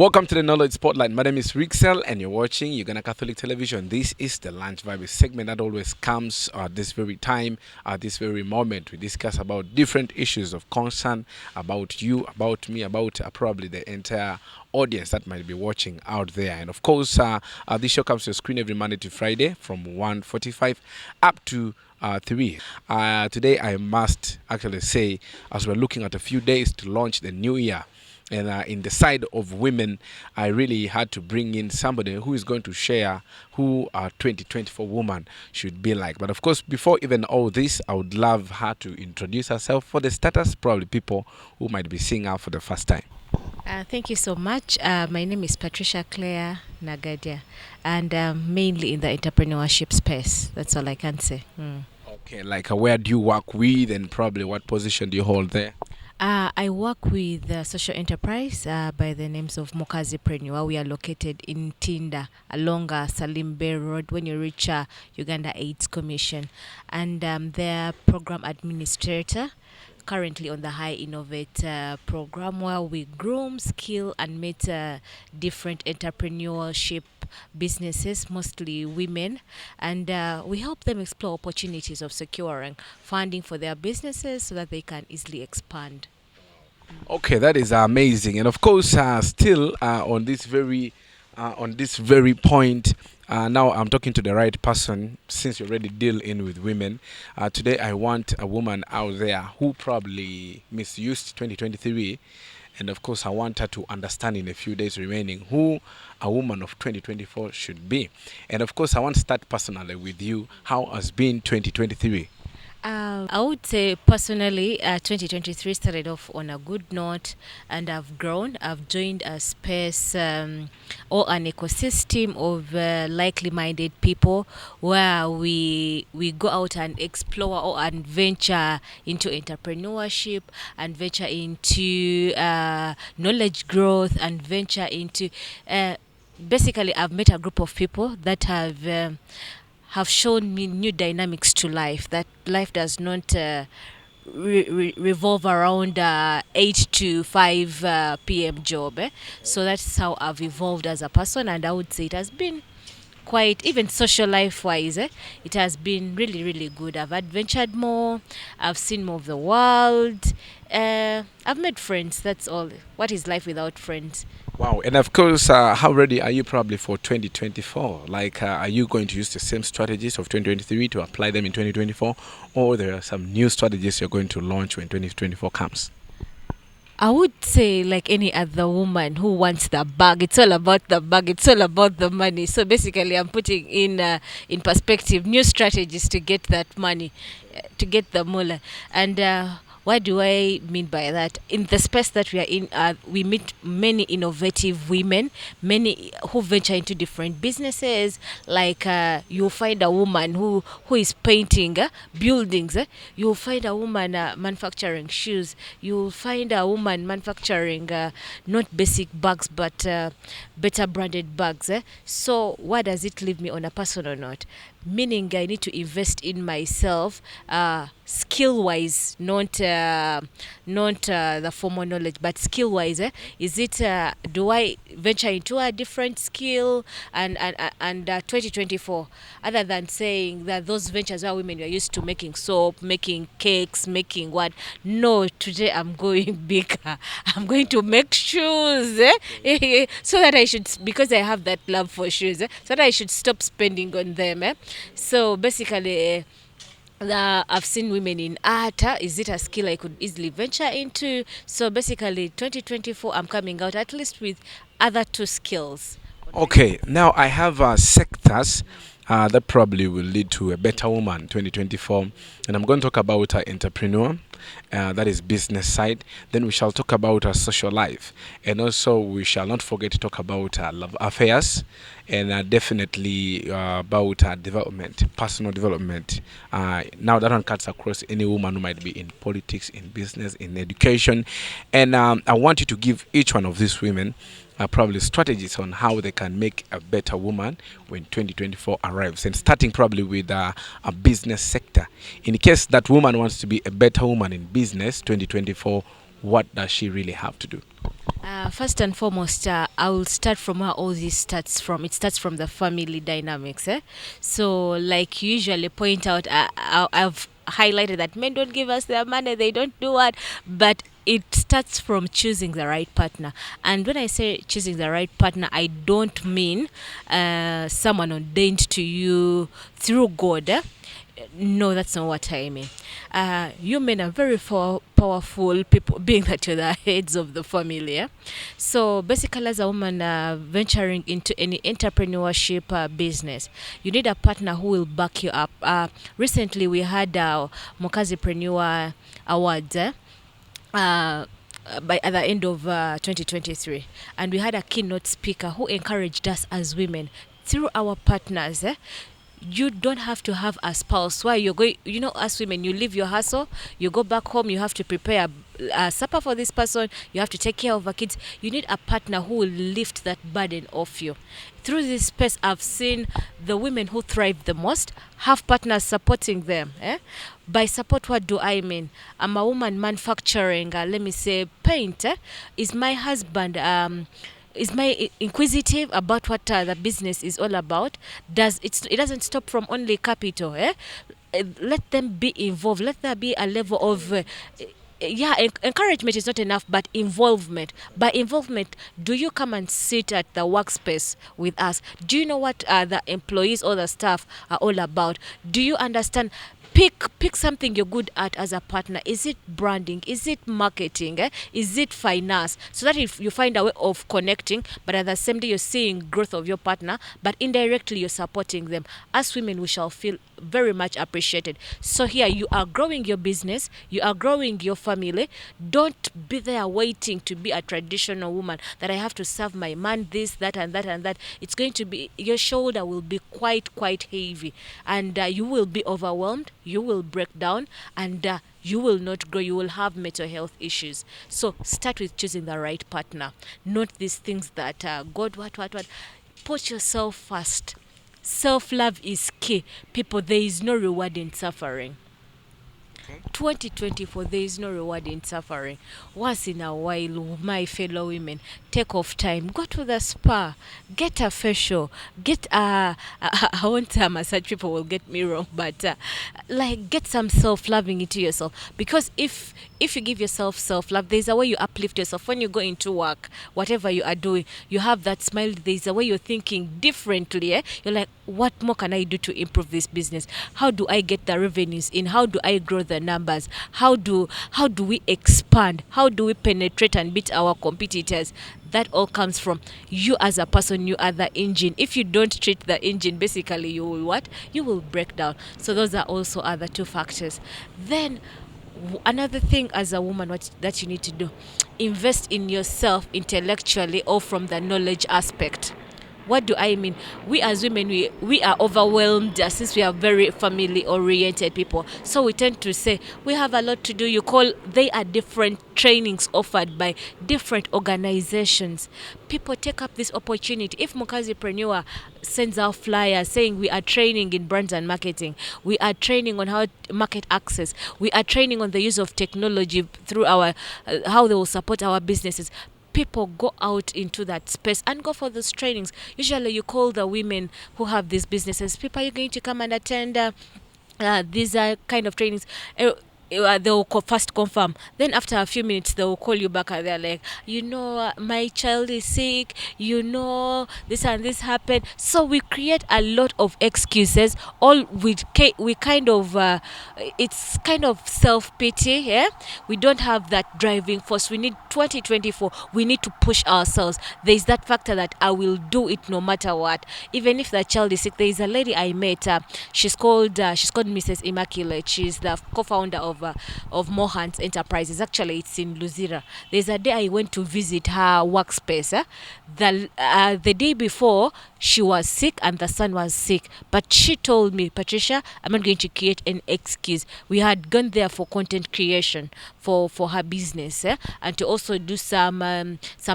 Welcome to the Knowledge Spotlight. My name is Rickxel, and you're watching Uganda Catholic Television. This is the Lunch Vibe segment that always comes at this very time, at this very moment. We discuss about different issues of concern about you, about me, about probably the entire audience that might be watching out there. And of course, this show comes to the screen every Monday to Friday from 1:45 up to 3. Today, I must actually say, as we're looking at a few days to launch the new year, and in the side of women, I really had to bring in somebody who is going to share who a 2024 woman should be like. But of course, before even all this, I would love her to introduce herself for the starters, probably people who might be seeing her for the first time. Thank you so much. My name is Patricia Claire Nagadia, and mainly in the entrepreneurship space. That's all I can say. Okay, like where do you work with, and probably what position do you hold there? I work with social enterprise by the names of Mokazi Prenua. We are located in Tinda along Salim Bay Road when you reach Uganda AIDS Commission. And their program administrator, currently on the High Innovate program, where we groom, skill, and meet different entrepreneurship businesses, mostly women, and we help them explore opportunities of securing funding for their businesses so that they can easily expand. Okay, that is amazing, and of course, still on this very point. Now I'm talking to the right person since you already deal in with women. Today I want a woman out there who probably misused 2023, and of course I want her to understand in a few days remaining who a woman of 2024 should be. And of course I want to start personally with you. How has been 2023? I would say personally, 2023 started off on a good note, and I've grown. I've joined a space or an ecosystem of likely minded people where we go out and explore or and venture into entrepreneurship and venture into knowledge growth and venture into. Basically, I've met a group of people that have shown me new dynamics to life, that life does not revolve around 8 to 5 p.m. job. So that's how I've evolved as a person, and I would say it has been quite, even social life wise, it has been really, really good. I've adventured more, I've seen more of the world, I've made friends. That's all. What is life without friends? Wow, and of course, how ready are you probably for 2024? Like, are you going to use the same strategies of 2023 to apply them in 2024, or there are some new strategies you're going to launch when 2024 comes? I would say, like any other woman who wants the bag, it's all about the bag. It's all about the money. So basically, I'm putting in perspective new strategies to get that money, to get the mullah. And what do I mean by that? In the space that we are in, we meet many innovative women, many who venture into different businesses. Like you'll find a woman who is painting buildings. You'll find a woman manufacturing shoes. You'll find a woman manufacturing not basic bags but better branded bags. So what does it leave me on a personal note? Meaning I need to invest in myself, skill wise, not the formal knowledge, but skill wise. Is it do I venture into a different skill and 2024, other than saying that those ventures where women were used to making soap, making cakes, making what? No, today I'm going bigger. I'm going to make shoes, so that I should, because I have that love for shoes, so that I should stop spending on them. So basically, I've seen women in art. Is it a skill I could easily venture into? So basically, 2024, I'm coming out at least with other two skills. Okay, now I have sectors that probably will lead to a better woman 2024, and I'm going to talk about entrepreneur, that is business side. Then we shall talk about social life, and also we shall not forget to talk about love affairs, and definitely about development, personal development. Now that one cuts across any woman who might be in politics, in business, in education, and I want you to give each one of these women probably strategies on how they can make a better woman when 2024 arrives, and starting probably with a business sector. In case that woman wants to be a better woman in business 2024, what does she really have to do? First and foremost, I will start from where all this starts from. It starts from the family dynamics. So, like you usually point out, I've highlighted that men don't give us their money, they don't do what, but it starts from choosing the right partner. And when I say choosing the right partner, I don't mean someone ordained to you through God. No, that's not what I mean. You men are very powerful people, being that you're the heads of the family. So basically, as a woman venturing into any entrepreneurship business, you need a partner who will back you up. Recently, we had Mokazipreneur Awards. By at the end of 2023, and we had a keynote speaker who encouraged us as women through our partners. You don't have to have a spouse. Why you're going? You know, as women, you leave your hustle, you go back home, you have to prepare a supper for this person, you have to take care of the kids. You need a partner who will lift that burden off you. Through this space, I've seen the women who thrive the most have partners supporting them. By support, what do I mean? I'm a woman manufacturing, let me say, paint. Is my husband is my inquisitive about what the business is all about? It doesn't stop from only capital? Let them be involved. Let there be a level of yeah, encouragement is not enough, but involvement. By involvement, do you come and sit at the workspace with us? Do you know what the employees or the staff are all about? Do you understand? Pick something you're good at as a partner. Is it branding? Is it marketing? Is it finance? So that if you find a way of connecting, but at the same day you're seeing growth of your partner, but indirectly you're supporting them. As women, we shall feel very much appreciated. So here you are growing your business, you are growing your family. Don't be there waiting to be a traditional woman that I have to serve my man this, that, and that, and that. It's going to be, your shoulder will be quite heavy, and you will be overwhelmed, you will break down, and you will not grow, you will have mental health issues. So start with choosing the right partner, not these things that God, what. Put yourself first. Self-love is key. People, there is no reward in suffering. 2024, there is no reward in suffering. Once in a while, my fellow women, take off time, go to the spa, get a facial, get a I won't say a massage, people will get me wrong, but like get some self-loving into yourself. Because if you give yourself self-love, there's a way you uplift yourself. When you go into work, whatever you are doing, you have that smile, there's a way you're thinking differently. You're like, what more can I do to improve this business? How do I get the revenues in? How do I grow the numbers? How do we expand? How do we penetrate and beat our competitors? That all comes from you as a person. You are the engine. If you don't treat the engine, basically you will what? You will break down. So those are also other two factors. Then another thing as a woman, what that you need to do, invest in yourself intellectually or from the knowledge aspect. What do I mean? We as women, we are overwhelmed since we are very family oriented people. So we tend to say we have a lot to do. They are different trainings offered by different organizations. People take up this opportunity. If Mokazipreneur sends out flyers saying we are training in brands and marketing, we are training on how to market access, we are training on the use of technology through our how they will support our businesses. People go out into that space and go for those trainings. Usually you call the women who have these businesses, people, are you going to come and attend these kind of trainings? They will first confirm, then after a few minutes they will call you back and they're like, my child is sick, this and this happened. So we create a lot of excuses, all we kind of it's kind of self-pity. We don't have that driving force. We need 2024, we need to push ourselves. There's that factor that I will do it no matter what, even if the child is sick. There is a lady I met, she's called Mrs. Immaculate. She's the co-founder of Mohans Enterprises. Actually, it's in Luzira. There's a day I went to visit her workspace. The day before, she was sick and the son was sick, but she told me, Patricia, I'm not going to create an excuse. We had gone there for content creation for her business, and to also do some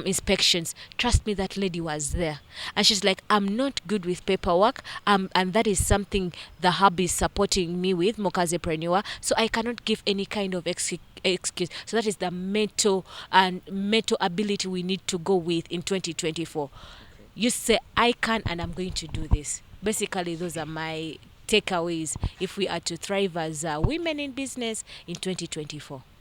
inspections. Trust me, that lady was there, and she's like, I'm not good with paperwork, and that is something the hub is supporting me with, Mokazepreneur, so I cannot give any kind of excuse. So that is the mental ability we need to go with in 2024. You say, I can and I'm going to do this. Basically, those are my takeaways if we are to thrive as women in business in 2024.